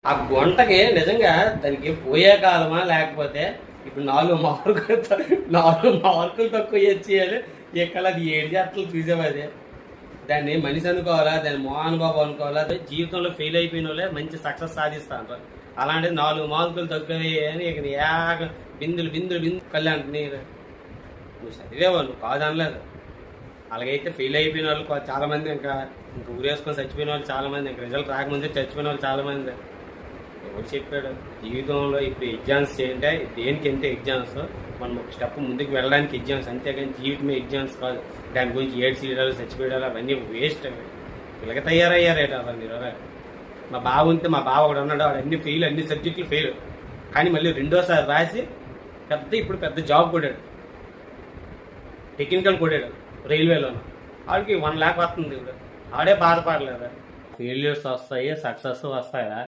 ఆ గుంటకి నిజంగా దానికి పోయే కాలమా లేకపోతే ఇప్పుడు 4 మార్కులు తక్కువ చేయాలి ఇక్కడ అది 7 చేస్తలు చూసేవాది. దాన్ని మనిషి అనుకోవాలా, దాన్ని మోహన్ బాబు అనుకోవాలా, జీవితంలో ఫెయిల్ అయిపోయిన వాళ్ళే మంచి సక్సెస్ సాధిస్తా అంటారు. అలాంటిది 4 మార్కులు తక్కువ అని ఇక బిందులు బిందులు బిందు కళ్యాణ్ నీరు నువ్వు చదివేవాళ్ళు కాదనలేదు. అలాగైతే ఫెయిల్ అయిపోయిన వాళ్ళు చాలామంది ఇంకా ఊరేసుకొని చచ్చిపోయిన వాళ్ళు చాలామంది, ఇంకా రిజల్ట్ రాకముందే చచ్చిపోయిన వాళ్ళు చాలామంది. ఎవరు చెప్పాడు జీవితంలో ఇప్పుడు ఎగ్జామ్స్ చేయంటే దేనికి ఎంత ఎగ్జామ్స్, మనం ఒక స్టెప్ ముందుకు వెళ్ళడానికి ఎగ్జామ్స్, అంతేగాని జీవితమే ఎగ్జామ్స్ కాదు. దాని గురించి ఏడు సీడాలు చచ్చిపోయాడు అవన్నీ వేస్ట్. అవి ఇలాగ తయారయ్యారేట అలా మీరు. మా బావ ఉంటే మా బావ ఒకడు ఉన్నాడు, వాడు అన్ని ఫెయిల్, అన్ని సబ్జెక్టులు ఫెయిల్, కానీ మళ్ళీ రెండోసారి రాసి ఇప్పుడు పెద్ద జాబ్ కొట్టాడు, టెక్నికల్ కొట్టాడు రైల్వేలోను. వాడికి 1 lakh వస్తుంది. ఇప్పుడు ఆడే బాధపడలేదు. ఫెయిల్యూర్స్ వస్తాయి, సక్సెస్ వస్తాయా?